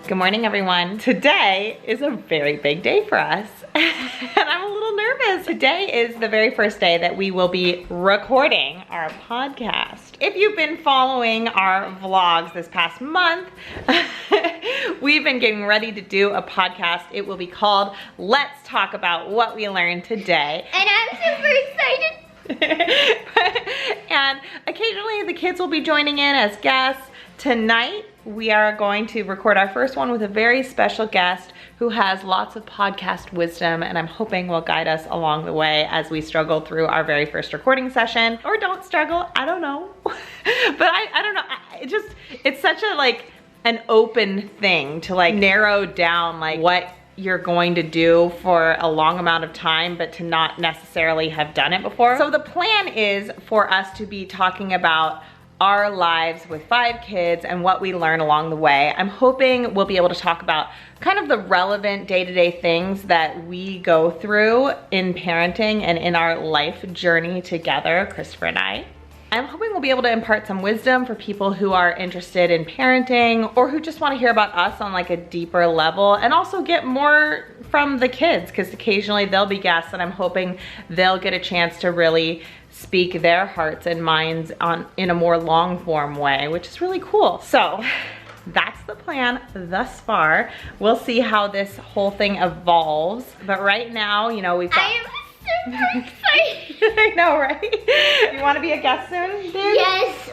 Good morning, everyone. Today is a very big day for us, and I'm a little nervous. Today is the very first day that we will be recording our podcast. If you've been following our vlogs this past month, we've been getting ready to do a podcast. It will be called Let's Talk About What We Learned Today. And I'm super excited. And occasionally the kids will be joining in as guests. Tonight, we are going to record our first one with a very special guest who has lots of podcast wisdom, and I'm hoping will guide us along the way as we struggle through our very first recording session. Or don't struggle, I don't know. But I don't know, it's such a an open thing to narrow down what you're going to do for a long amount of time, but to not necessarily have done it before. So the plan is for us to be talking about our lives with 5 kids and what we learn along the way. I'm hoping we'll be able to talk about kind of the relevant day-to-day things that we go through in parenting and in our life journey together, Christopher and I. I'm hoping we'll be able to impart some wisdom for people who are interested in parenting or who just want to hear about us on a deeper level, and also get more from the kids, because occasionally they'll be guests and I'm hoping they'll get a chance to really speak their hearts and minds in a more long form way, which is really cool. So that's the plan thus far. We'll see how this whole thing evolves. But right now, we've got— I am super excited. I know, right? You want to be a guest soon, dude? Yes,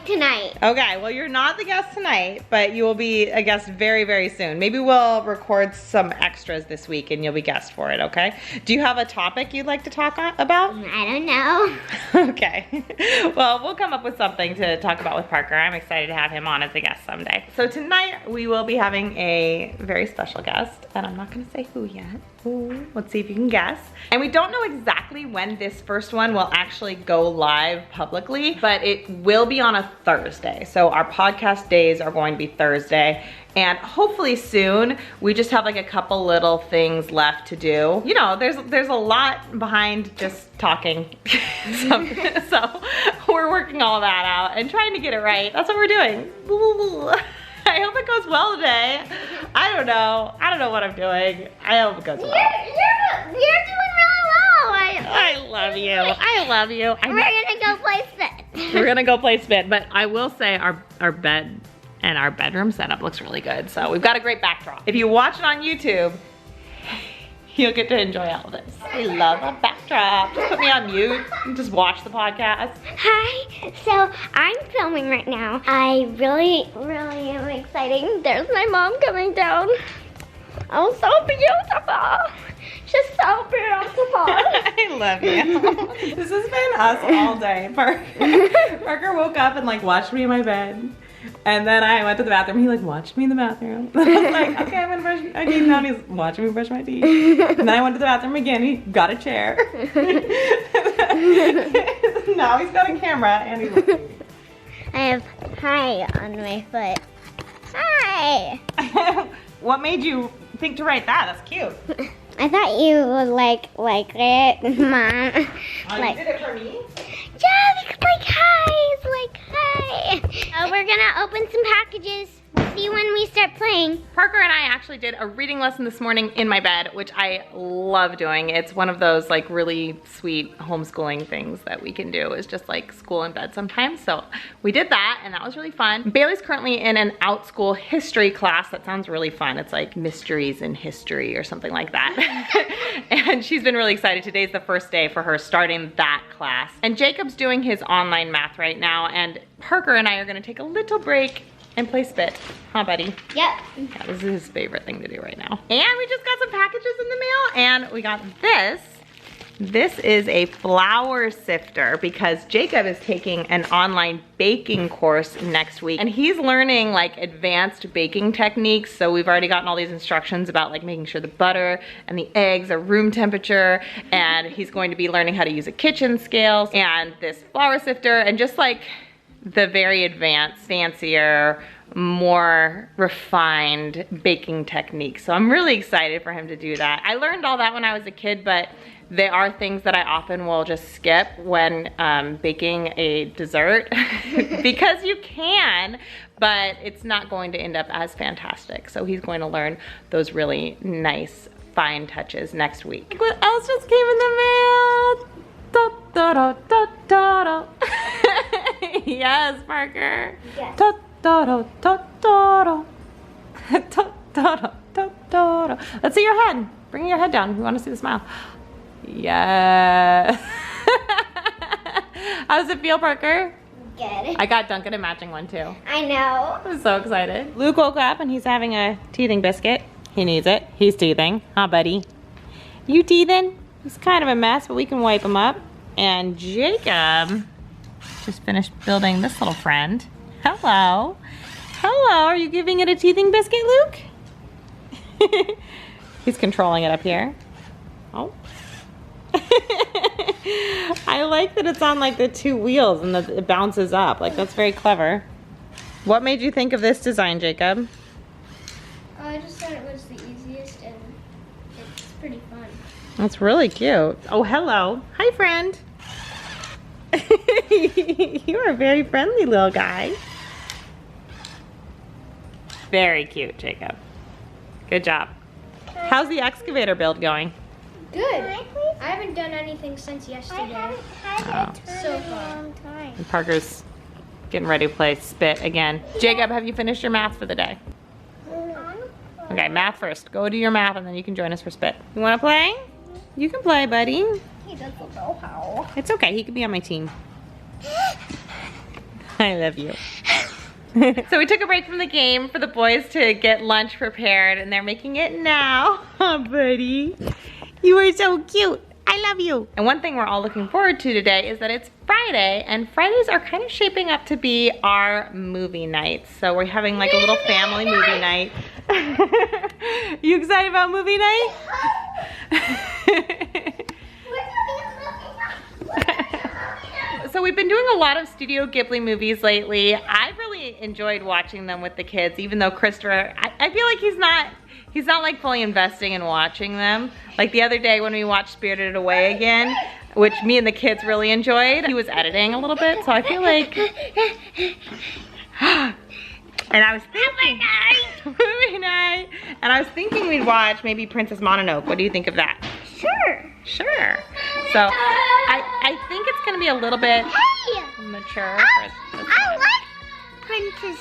tonight. Okay, well, you're not the guest tonight, but you will be a guest very, very soon. Maybe we'll record some extras this week and you'll be guest for it, okay? Do you have a topic you'd like to talk about? I don't know. Okay. Well, we'll come up with something to talk about with Parker. I'm excited to have him on as a guest someday. So tonight we will be having a very special guest, and I'm not going to say who yet. Ooh, let's see if you can guess. And we don't know exactly when this first one will actually go live publicly, but it will be on a Thursday. So our podcast days are going to be Thursday, and hopefully soon. We just have a couple little things left to do. There's a lot behind just talking. So we're working all that out and trying to get it right. That's what we're doing. I hope it goes well today. I don't know what I'm doing. I hope it goes well. You're doing really well. I love you. I love you. We're gonna go play spit. We're gonna go play spit, but I will say our bed and our bedroom setup looks really good. So we've got a great backdrop. If you watch it on YouTube, you'll get to enjoy all this. I love a backdrop. Just put me on mute and just watch the podcast. Hi, so I'm filming right now. I really, really am excited. There's my mom coming down. Oh, so beautiful. She's so beautiful. I love you. This has been us all day. Parker woke up and watched me in my bed. And then I went to the bathroom. He watched me in the bathroom. I was like, okay, I'm gonna brush my teeth now. And he's watching me brush my teeth. And then I went to the bathroom again. He got a chair. Now he's got a camera and he's looking. I have hi on my foot. Hi. What made you think to write that? That's cute. I thought you would like it, Mom. You did it for me? Yeah, hi. We're gonna open some packages. We'll see when we start playing. Parker and I actually did a reading lesson this morning in my bed, which I love doing. It's one of those really sweet homeschooling things that we can do. Is just school in bed sometimes. So we did that, and that was really fun. Bailey's currently in an out-school history class. That sounds really fun. It's mysteries in history or something like that. And she's been really excited. Today's the first day for her starting that class. And Jacob's doing his online math right now, and Parker and I are gonna take a little break and play spit. Huh, buddy? Yep. Yeah, this is his favorite thing to do right now. And we just got some packages in the mail, and we got this. This is a flour sifter because Jacob is taking an online baking course next week, and he's learning advanced baking techniques. So we've already gotten all these instructions about making sure the butter and the eggs are room temperature, and he's going to be learning how to use a kitchen scale and this flour sifter, and just the very advanced, fancier, more refined baking techniques. So I'm really excited for him to do that. I learned all that when I was a kid, but There are things that I often will just skip when baking a dessert because you can, but it's not going to end up as fantastic. So he's going to learn those really nice, fine touches next week. What else just came in the mail? Da, da, da, da, da, da. Yes, Parker. Yes. Da, da, da, da, da, da. Da, da, da, da, da. Let's see your head. Bring your head down. We want to see the smile. Yeah. How does it feel, Parker? Good. I got Duncan a matching one too. I know. I'm so excited. Luke woke up and he's having a teething biscuit. He needs it. He's teething. Huh, buddy? You teething? He's kind of a mess, but we can wipe him up. And Jacob just finished building this little friend. Hello. Hello. Are you giving it a teething biscuit, Luke? He's controlling it up here. Oh. I like that it's on like the two wheels and that it bounces up. Like, that's very clever. What made you think of this design, Jacob? I just thought it was the easiest and it's pretty fun. That's really cute. Oh, hello. Hi, friend. You're a very friendly little guy. Very cute, Jacob. Good job. How's the excavator build going? Good. I haven't done anything since yesterday. I haven't had it so far. Long time. And Parker's getting ready to play spit again. Jacob, have you finished your math for the day? Okay, math first. Go do your math and then you can join us for spit. You want to play? You can play, buddy. He doesn't know how. It's okay. He could be on my team. I love you. So we took a break from the game for the boys to get lunch prepared and they're making it now. Oh, buddy. You are so cute. I love you. And one thing we're all looking forward to today is that it's Friday, and Fridays are kind of shaping up to be our movie nights. So we're having like a little family movie night. You excited about movie night? So we've been doing a lot of Studio Ghibli movies lately. I've really enjoyed watching them with the kids, even though Christopher, I feel like he's not like fully investing in watching them. Like the other day when we watched Spirited Away again, which me and the kids really enjoyed, he was editing a little bit, so I feel like... And I was thinking... Movie night! And I was thinking we'd watch maybe Princess Mononoke. What do you think of that? Sure. Sure. So I think it's gonna be a little bit mature. I like Princess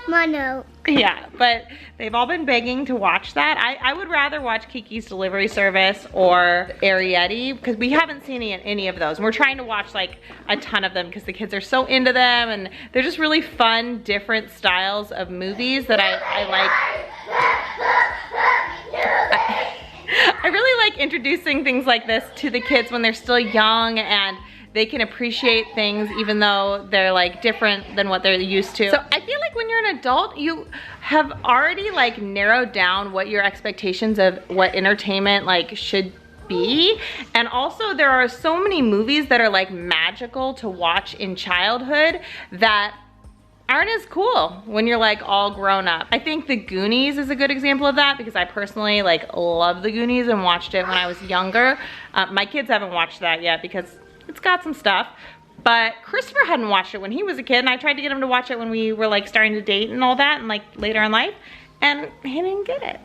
Mononoke. Yeah, but they've all been begging to watch that. I would rather watch Kiki's Delivery Service or Arrietty because we haven't seen any of those. And we're trying to watch like a ton of them because the kids are so into them and they're just really fun, different styles of movies that I like. I really like introducing things like this to the kids when they're still young and they can appreciate things even though they're like different than what they're used to. So I feel like when you're an adult, you have already like narrowed down what your expectations of what entertainment like should be. And also there are so many movies that are like magical to watch in childhood that aren't as cool when you're like all grown up. I think The Goonies is a good example of that because I personally like love The Goonies and watched it when I was younger. My kids haven't watched that yet because it's got some stuff, but Christopher hadn't watched it when he was a kid and I tried to get him to watch it when we were like starting to date and all that and like later in life and he didn't get it.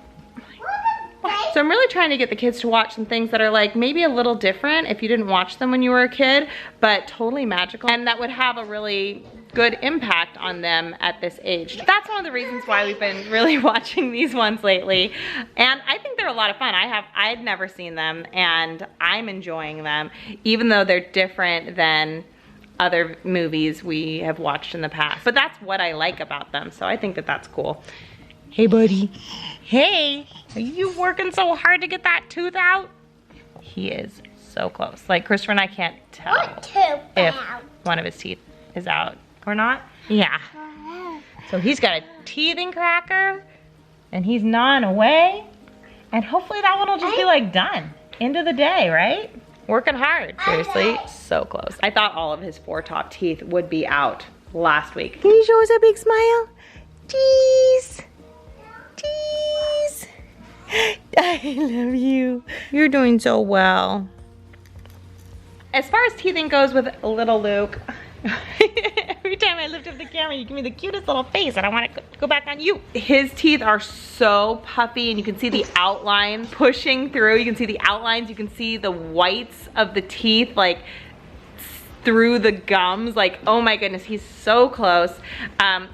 So I'm really trying to get the kids to watch some things that are like maybe a little different if you didn't watch them when you were a kid, but totally magical and that would have a really good impact on them at this age. That's one of the reasons why we've been really watching these ones lately. And I think they're a lot of fun. I'd never seen them and I'm enjoying them, even though they're different than other movies we have watched in the past. But that's what I like about them. So I think that that's cool. Hey, buddy. Hey, are you working so hard to get that tooth out? He is so close. Like Christopher and I can't tell if one of his teeth is out or not. Yeah. So he's got a teething cracker and he's gnawing away. And hopefully that one will just be like done. End of the day, right? Working hard, seriously, so close. I thought all of his 4 top teeth would be out last week. Can you show us a big smile? Cheese. Cheese. I love you. You're doing so well. As far as teething goes with little Luke, every time I lift up the camera, you give me the cutest little face and I want to go back on you. His teeth are so puffy and you can see the outline pushing through. You can see the outlines, you can see the whites of the teeth like through the gums. Like, oh my goodness, he's so close.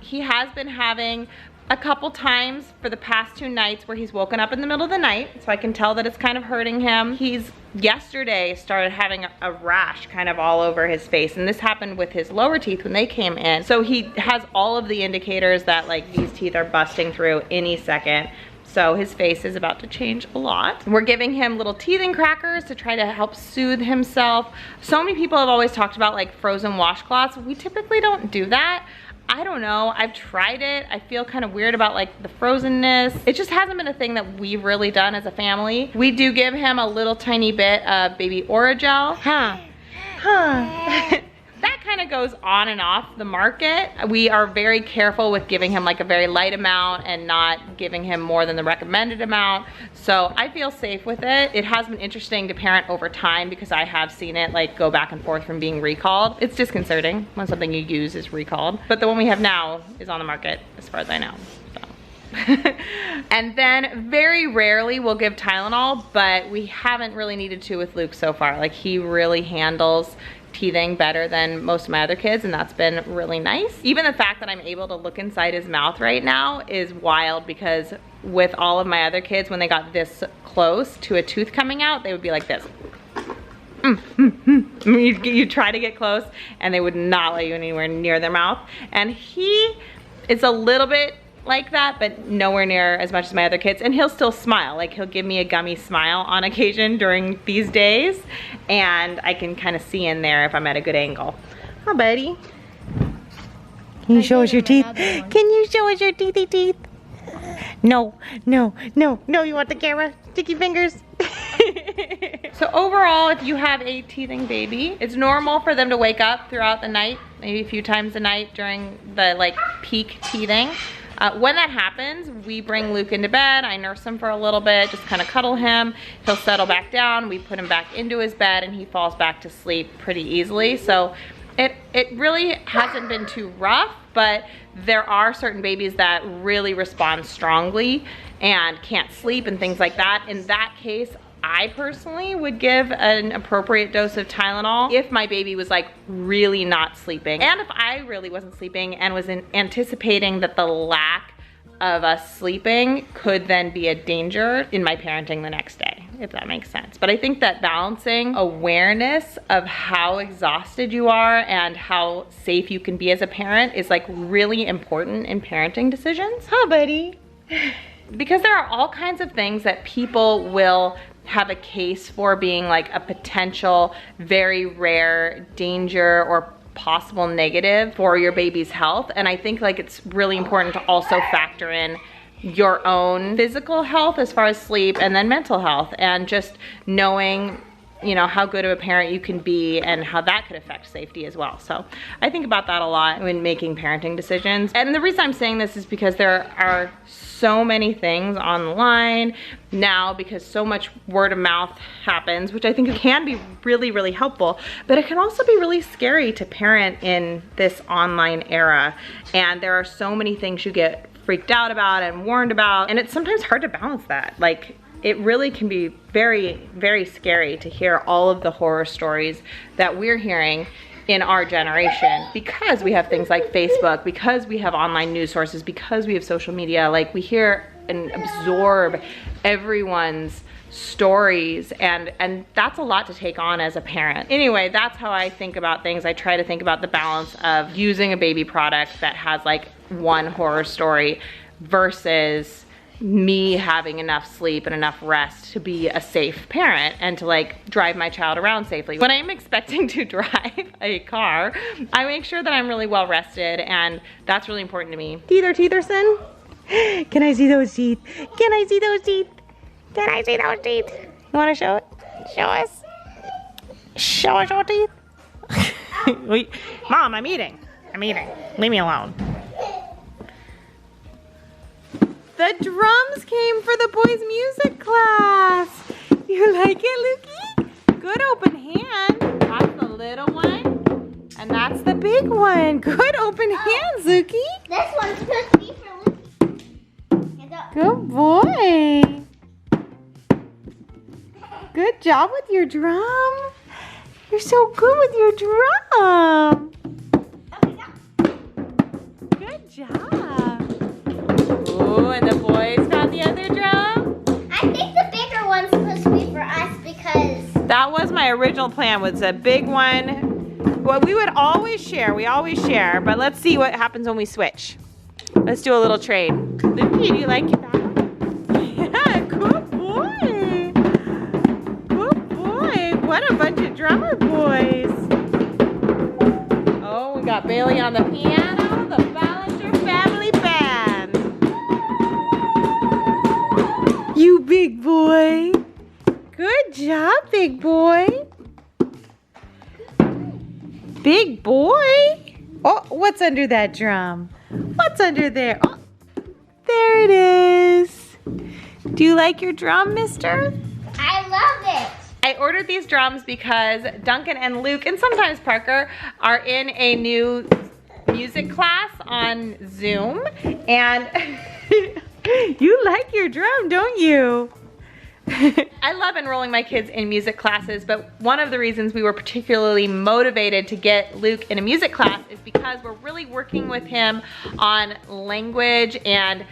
He has been having a couple times for the past 2 nights where he's woken up in the middle of the night, so I can tell that it's kind of hurting him. He's yesterday started having a rash kind of all over his face, and this happened with his lower teeth when they came in. So he has all of the indicators that like these teeth are busting through any second. So his face is about to change a lot. We're giving him little teething crackers to try to help soothe himself. So many people have always talked about like frozen washcloths. We typically don't do that. I don't know, I've tried it. I feel kind of weird about like the frozenness. It just hasn't been a thing that we've really done as a family. We do give him a little tiny bit of baby Orajel. That kind of goes on and off the market. We are very careful with giving him like a very light amount and not giving him more than the recommended amount. So I feel safe with it. It has been interesting to parent over time because I have seen it like go back and forth from being recalled. It's disconcerting when something you use is recalled. But the one we have now is on the market as far as I know. And then very rarely we'll give Tylenol, but we haven't really needed to with Luke so far. Like he really handles teething better than most of my other kids, and that's been really nice. Even the fact that I'm able to look inside his mouth right now is wild, because with all of my other kids, when they got this close to a tooth coming out, they would be like this. You try to get close and they would not let you anywhere near their mouth. And he is a little bit like that, but nowhere near as much as my other kids. And he'll still smile. Like he'll give me a gummy smile on occasion during these days, and I can kind of see in there if I'm at a good angle. Oh, buddy. Can you show us your teeth? Can you show us your teethy teeth? No, no, no, no, you want the camera? Sticky fingers. So overall, if you have a teething baby, it's normal for them to wake up throughout the night, maybe a few times a night during the like peak teething. When that happens, we bring Luke into bed. I nurse him for a little bit, just kind of cuddle him. He'll settle back down. We put him back into his bed and he falls back to sleep pretty easily. So it really hasn't been too rough, but there are certain babies that really respond strongly and can't sleep and things like that. In that case, I personally would give an appropriate dose of Tylenol if my baby was like really not sleeping. And if I really wasn't sleeping and was anticipating that the lack of us sleeping could then be a danger in my parenting the next day, if that makes sense. But I think that balancing awareness of how exhausted you are and how safe you can be as a parent is like really important in parenting decisions. Huh, buddy? Because there are all kinds of things that people will have a case for being like a potential very rare danger or possible negative for your baby's health. And I think like it's really important to also factor in your own physical health as far as sleep, and then mental health, and just knowing, you know, how good of a parent you can be and how that could affect safety as well. So I think about that a lot when making parenting decisions. And the reason I'm saying this is because there are so many things online now, because so much word of mouth happens, which I think can be really, really helpful, but it can also be really scary to parent in this online era. And there are so many things you get freaked out about and warned about, and it's sometimes hard to balance that. Like, it really can be very, very scary to hear all of the horror stories that we're hearing in our generation, because we have things like Facebook, because we have online news sources, because we have social media. Like, we hear and absorb everyone's stories, and that's a lot to take on as a parent. Anyway, that's how I think about things. I try to think about the balance of using a baby product that has like one horror story versus me having enough sleep and enough rest to be a safe parent and to like drive my child around safely. When I'm expecting to drive a car, I make sure that I'm really well rested, and that's really important to me. Teetherson? Can I see those teeth? Can I see those teeth? Can I see those teeth? You wanna show it? Show us. Show us your teeth. Wait, Mom, I'm eating. I'm eating. Leave me alone. The drums came for the boys' music class. You like it, Lukey? Good open hand. That's the little one. And that's the big one. Good open hands, Lukey. This one's supposed to be for Luke. Good boy. Good job with your drum. You're so good with your drum. Good job. Oh, and the boys got the other drum. I think the bigger one's supposed to be for us because That was my original plan, was a big one. Well, we would always share. We always share. But let's see what happens when we switch. Let's do a little trade. Lucy, do you like that one? Yeah, good boy. Good boy. What a bunch of drummer boys. Oh, we got Bailey on the piano, the Ballinger family band. You big boy. Good job, big boy. Big boy. Oh, what's under that drum? What's under there? Oh, there it is. Do you like your drum, mister? I love it. I ordered these drums because Duncan and Luke, and sometimes Parker, are in a new music class on Zoom. And you like your drum, don't you? I love enrolling my kids in music classes, but one of the reasons we were particularly motivated to get Luke in a music class is because we're really working with him on language and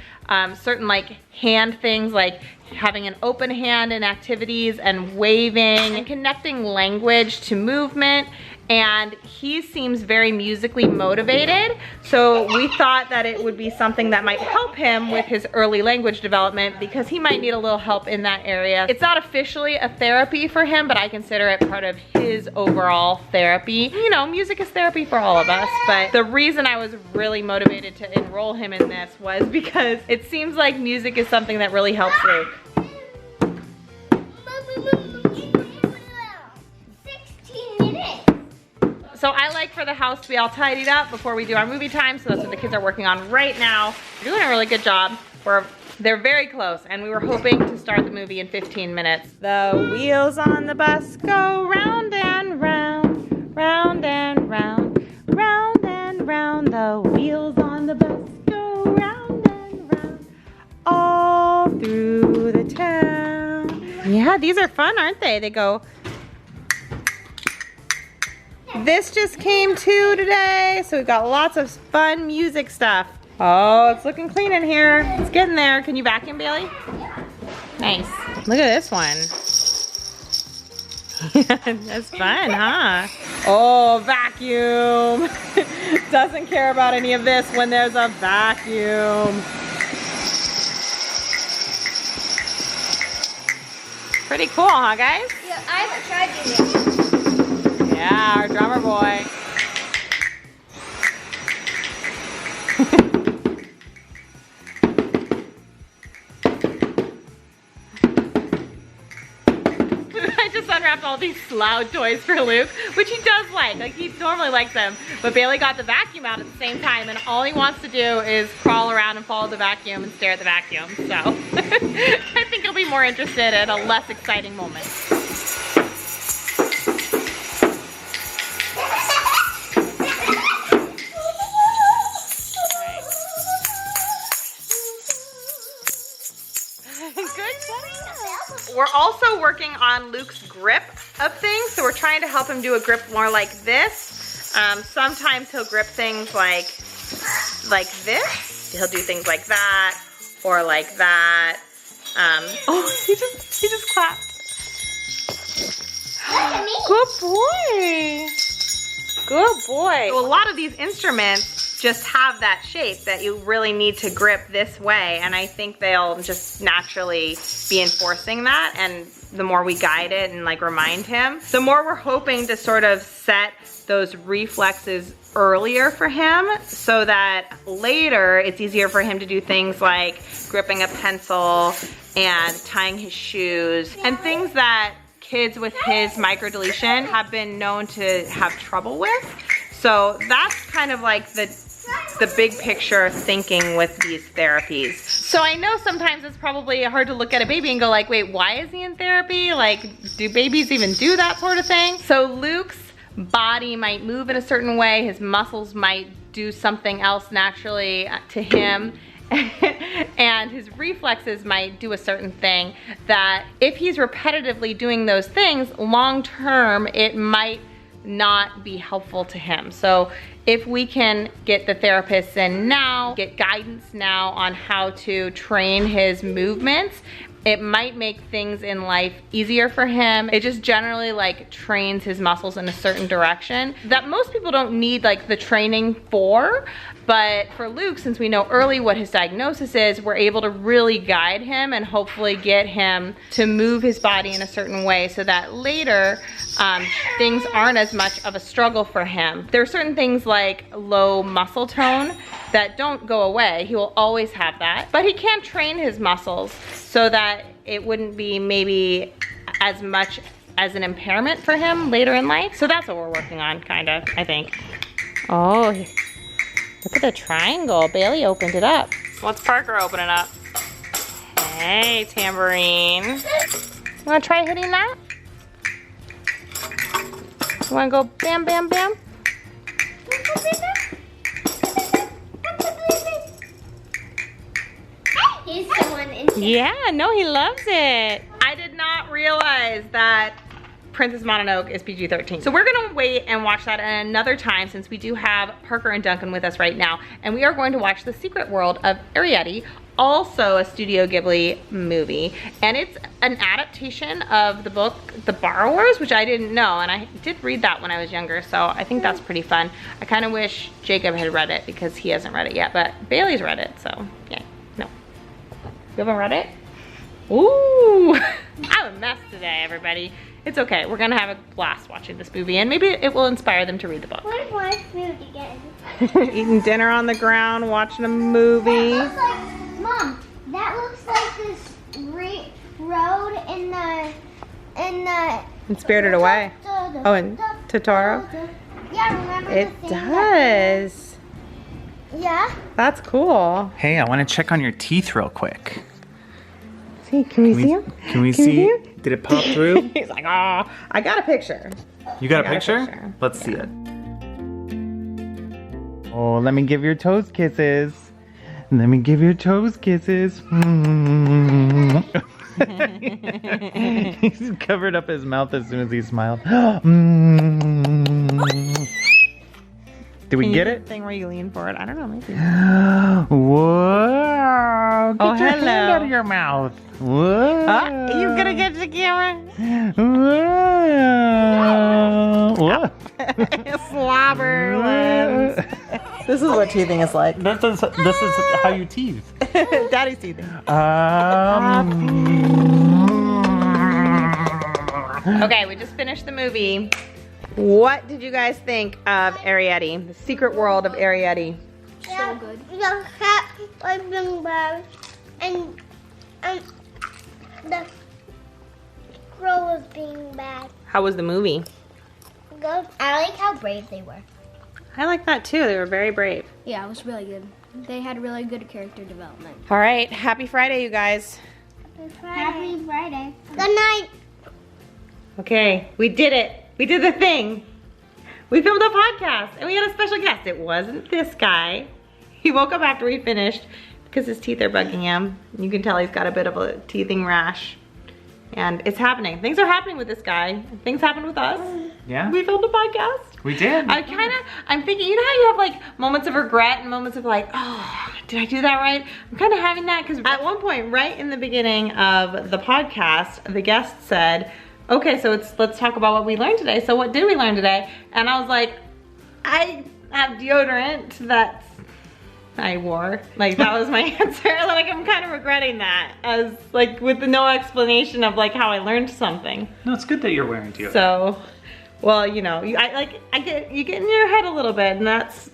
certain like hand things, like having an open hand in activities and waving and connecting language to movement. And he seems very musically motivated, so we thought that it would be something that might help him with his early language development because he might need a little help in that area. It's not officially a therapy for him, but I consider it part of his overall therapy. You know, music is therapy for all of us, but the reason I was really motivated to enroll him in this was because it seems like music is something that really helps Luke. 16 minutes. So I like for the house to be all tidied up before we do our movie time, so that's what the kids are working on right now. They're doing a really good job. They're very close, and we were hoping to start the movie in 15 minutes. The wheels on the bus go round and round, round and round, round and round. The wheels on the bus go round and round, all through the town. Yeah, these are fun, aren't they? They go. This just came too today, so we've got lots of fun music stuff. Oh, it's looking clean in here. It's getting there. Can you vacuum, Bailey? Nice. Look at this one. That's fun, huh? Oh, vacuum. Doesn't care about any of this when there's a vacuum. Pretty cool, huh, guys? Yeah, I haven't tried doing it. Yeah, our drummer boy. I just unwrapped all these Sloud toys for Luke, which he does like. Like, he normally likes them. But Bailey got the vacuum out at the same time, and all he wants to do is crawl around and follow the vacuum and stare at the vacuum. So I think he'll be more interested at a less exciting moment. We're also working on Luke's grip of things, so we're trying to help him do a grip more like this. Sometimes he'll grip things like this. He'll do things like that, or like that. Oh, he just clapped. Good boy. Good boy. So a lot of these instruments just have that shape that you really need to grip this way, and I think they'll just naturally be enforcing that, and the more we guide it and like remind him, the more we're hoping to sort of set those reflexes earlier for him so that later it's easier for him to do things like gripping a pencil and tying his shoes and things that kids with his microdeletion have been known to have trouble with. So that's kind of like the the big picture thinking with these therapies. So I know sometimes it's probably hard to look at a baby and go like, wait, why is he in therapy? Like, do babies even do that sort of thing? So Luke's body might move in a certain way. His muscles might do something else naturally to him. And his reflexes might do a certain thing that if he's repetitively doing those things, long term, it might not be helpful to him. So if we can get the therapists in now, get guidance now on how to train his movements, it might make things in life easier for him. It just generally like trains his muscles in a certain direction that most people don't need like the training for. But for Luke, since we know early what his diagnosis is, we're able to really guide him and hopefully get him to move his body in a certain way so that later things aren't as much of a struggle for him. There are certain things like low muscle tone that don't go away. He will always have that, but he can train his muscles so that it wouldn't be maybe as much as an impairment for him later in life. So that's what we're working on, kind of, I think. Oh, look at the triangle. Bailey opened it up. Let's Parker open it up. Hey, tambourine. You wanna try hitting that? You wanna go bam, bam, bam? He's the one in here. Yeah, no, he loves it. I did not realize that Princess Mononoke is PG-13. So we're gonna wait and watch that at another time since we do have Parker and Duncan with us right now. And we are going to watch The Secret World of Arrietty, also a Studio Ghibli movie. And it's an adaptation of the book, The Borrowers, which I didn't know. And I did read that when I was younger, so I think that's pretty fun. I kind of wish Jacob had read it because he hasn't read it yet, but Bailey's read it, so yeah, no. You haven't read it? Ooh, I'm a mess today, everybody. It's okay, we're gonna have a blast watching this movie and maybe it will inspire them to read the book. What was food again? Eating dinner on the ground, watching a movie. That looks like, Mom, that looks like this road in And Spirited Away. Oh, and Totoro? Yeah, remember It the thing does. Yeah. That's cool. Hey, I want to check on your teeth real quick. See, can we see him? Can we see? Did it pop through? He's like, oh, I got a picture. You got I a picture? picture. Let's see it. Oh, let me give your toes kisses. Let me give your toes kisses. He's covered up his mouth as soon as he smiled. Did we get it? Thing where you lean forward. I don't know, maybe. Whoa! Get Oh, your hand hello. out of your mouth. Whoa! You gonna get the camera? Whoa! Whoa! Slobber lens. This is what teething is like. This is how you teeth. Daddy's teething. Okay, we just finished the movie. What did you guys think of Arrietty? The Secret World of Arrietty. So good. The cat was being bad, and the squirrel was being bad. How was the movie? Good. I like how brave they were. I like that too. They were very brave. Yeah, it was really good. They had really good character development. All right, happy Friday, you guys. Happy Friday. Good night. Okay, we did it. We did the thing. We filmed a podcast and we had a special guest. It wasn't this guy. He woke up after we finished because his teeth are bugging him. You can tell he's got a bit of a teething rash. And it's happening. Things are happening with this guy. Things happened with us. Yeah. We filmed a podcast. We did. I'm thinking, you know how you have like moments of regret and moments of like, oh, did I do that right? I'm kind of having that because at one point, right in the beginning of the podcast, the guest said, okay, so let's talk about what we learned today. So what did we learn today? And I was like, I have deodorant that I wore. Like that was my answer. Like I'm kind of regretting that as like with no explanation of like how I learned something. No, it's good that you're wearing deodorant. So, well, you know, you get in your head a little bit, and that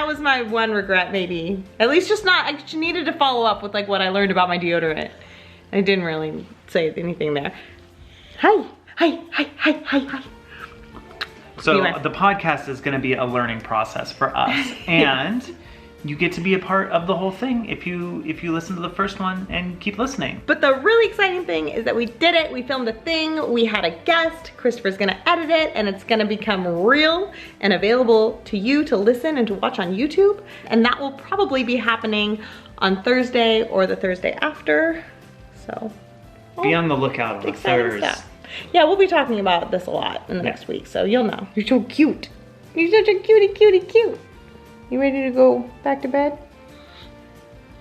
was my one regret maybe. At least just not, I just needed to follow up with like what I learned about my deodorant. I didn't really say anything there. Hi. So Anyway. the podcast is going to be a learning process for us, and you get to be a part of the whole thing if you listen to the first one and keep listening. But the really exciting thing is that we did it. We filmed a thing. We had a guest. Christopher's gonna edit it and it's gonna become real and available to you to listen and to watch on YouTube. And that will probably be happening on Thursday or the Thursday after. So Be on the lookout on exciting Thursday. stuff. Yeah, we'll be talking about this a lot in the next week, so you'll know. You're so cute. You're such a cutie cute. You ready to go back to bed?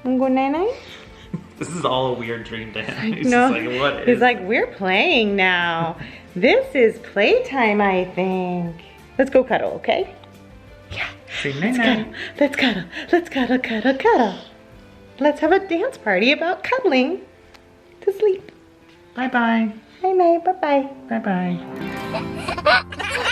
I'm going night-night? This is all a weird dream to him. He's No, just like, what is he's like, we're playing now. This is playtime, I think. Let's go cuddle, okay? Yeah. Say Let's night-night. cuddle. Let's cuddle. Let's cuddle, cuddle, cuddle. Let's have a dance party about cuddling to sleep. Bye-bye. Night-night. Bye-bye. Bye-bye.